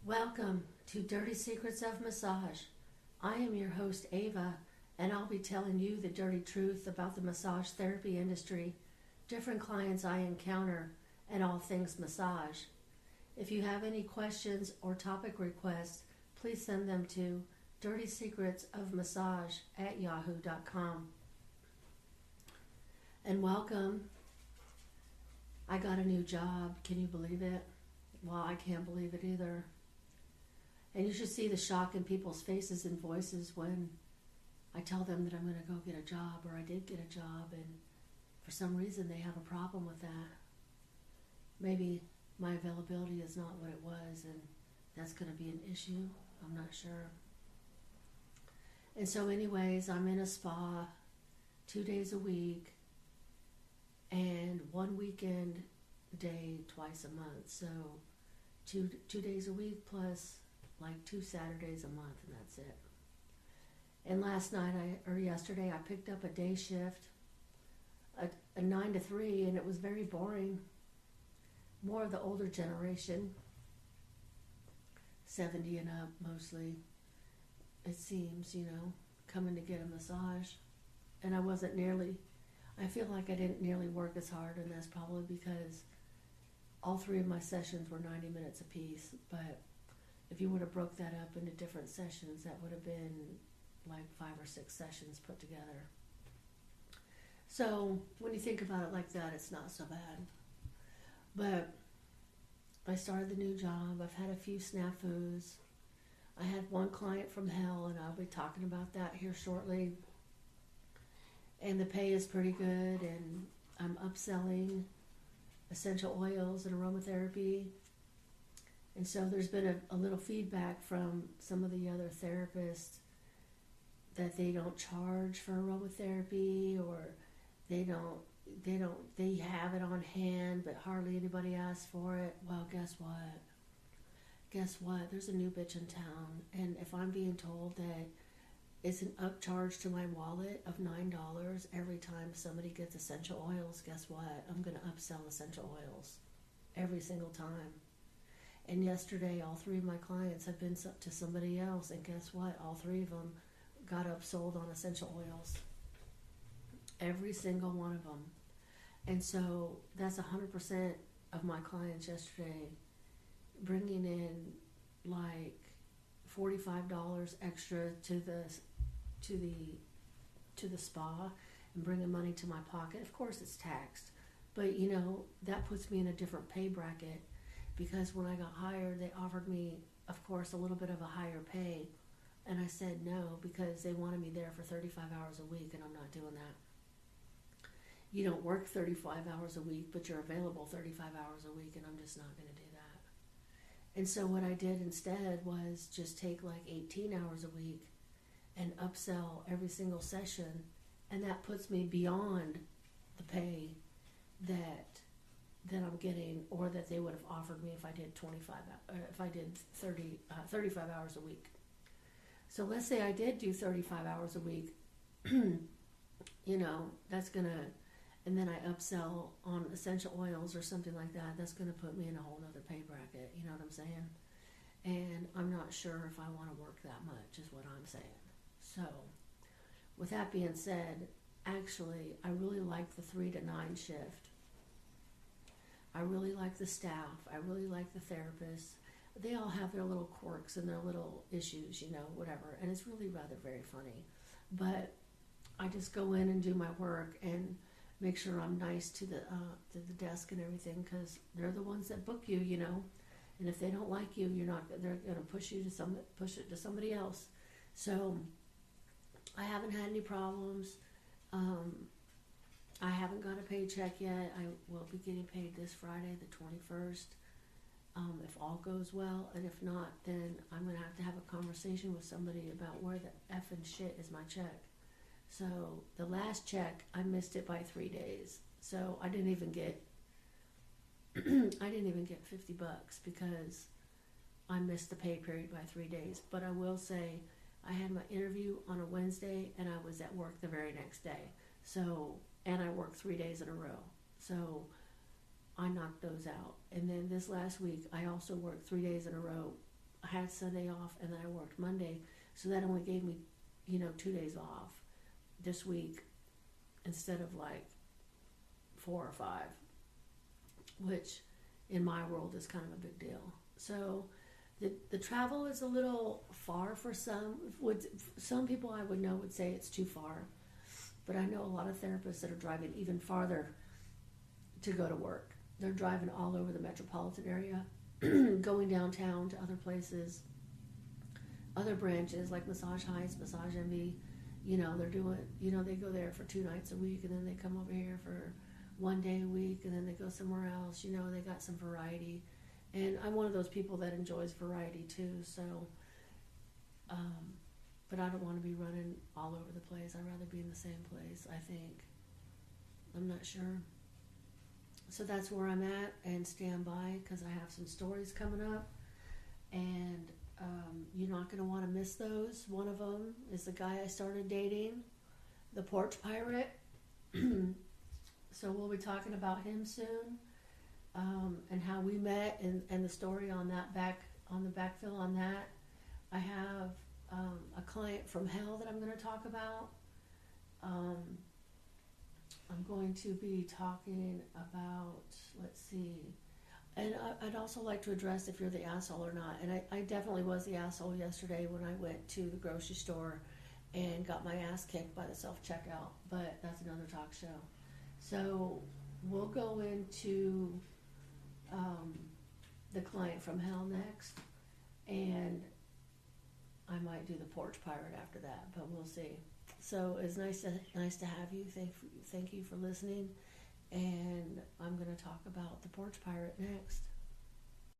Welcome to Dirty Secrets of Massage. I am your host, Ava, and I'll be telling you the dirty truth about the massage therapy industry, different clients I encounter, and all things massage. If you have any questions or topic requests, please send them to dirtysecretsofmassage@yahoo.com. And welcome. I got a new job. Can you believe it? Well, I can't believe it either. And you should see the shock in people's faces and voices when I tell them that I'm going to go get a job, or I did get a job, and for some reason they have a problem with that. Maybe my availability is not what it was, and that's going to be an issue. I'm not sure. And so anyways, I'm in a spa 2 days a week and one weekend day twice a month. So two days a week plus like 2 Saturdays a month, and that's it. And yesterday I picked up a day shift, a 9 to 3, and it was very boring. More of the older generation, 70 and up mostly, it seems, coming to get a massage. And I feel like I didn't nearly work as hard, and that's probably because all 3 of my sessions were 90 minutes apiece. But if you would have broke that up into different sessions, that would have been like 5 or 6 sessions put together. So when you think about it like that, it's not so bad. But I started the new job. I've had a few snafus. I had one client from hell, and I'll be talking about that here shortly. And the pay is pretty good, and I'm upselling essential oils and aromatherapy. And so there's been a little feedback from some of the other therapists that they don't charge for aromatherapy, or they have it on hand, but hardly anybody asks for it. Well, guess what? There's a new bitch in town, and if I'm being told that it's an upcharge to my wallet of $9 every time somebody gets essential oils, guess what? I'm going to upsell essential oils every single time. And yesterday, all 3 of my clients have been to somebody else, and guess what? All 3 of them got upsold on essential oils. Every single one of them. And so that's 100% of my clients yesterday bringing in like $45 extra to the spa and bringing money to my pocket. Of course, it's taxed, but that puts me in a different pay bracket. Because when I got hired, they offered me, of course, a little bit of a higher pay. And I said no, because they wanted me there for 35 hours a week, and I'm not doing that. You don't work 35 hours a week, but you're available 35 hours a week, and I'm just not going to do that. And so what I did instead was just take like 18 hours a week and upsell every single session, and that puts me beyond the pay that I'm getting, or that they would have offered me if I did 35 hours a week. So let's say I did do 35 hours a week, that's gonna, and then I upsell on essential oils or something like that, that's gonna put me in a whole other pay bracket, you know what I'm saying? And I'm not sure if I want to work that much, is what I'm saying. So with that being said, actually, I really like the 3 to 9 shift. I really like the staff. I really like the therapists. They all have their little quirks and their little issues, whatever. And it's really rather very funny. But I just go in and do my work and make sure I'm nice to the desk and everything, because they're the ones that book you, And if they don't like you, they're going to push it to somebody else. So I haven't had any problems. I haven't got a paycheck yet. I will be getting paid this Friday, the 21st, if all goes well. And if not, then I'm going to have a conversation with somebody about where the effing shit is my check. So the last check, I missed it by 3 days. So I didn't even get $50 because I missed the pay period by 3 days. But I will say I had my interview on a Wednesday, and I was at work the very next day. And I worked 3 days in a row. So I knocked those out. And then this last week, I also worked 3 days in a row I had Sunday off, and then I worked Monday, so that only gave me, 2 days off this week instead of like 4 or 5, which in my world is kind of a big deal. So the travel is a little far for some. Some people I would know would say it's too far, but I know a lot of therapists that are driving even farther to go to work. They're driving all over the metropolitan area, going downtown to other places, other branches like Massage Heights, Massage Envy. They're doing, they go there for 2 nights a week, and then they come over here for 1 day a week, and then they go somewhere else. They got some variety. And I'm one of those people that enjoys variety too, so, but I don't want to be running all over the place. I'd rather be in the same place, I think. I'm not sure. So that's where I'm at, and stand by, because I have some stories coming up, and you're not going to want to miss those. One of them is the guy I started dating, the porch pirate. So we'll be talking about him soon, and how we met, and the story on that on the backfill on that. I have a client from hell that I'm going to talk about. I'm going to be talking about, let's see, and I'd also like to address if you're the asshole or not. And I definitely was the asshole yesterday when I went to the grocery store and got my ass kicked by the self-checkout, but that's another talk show. So we'll go into the client from hell next, and I might do the porch pirate after that, but we'll see. So it's nice to have you. Thank you for listening, and I'm going to talk about the porch pirate next.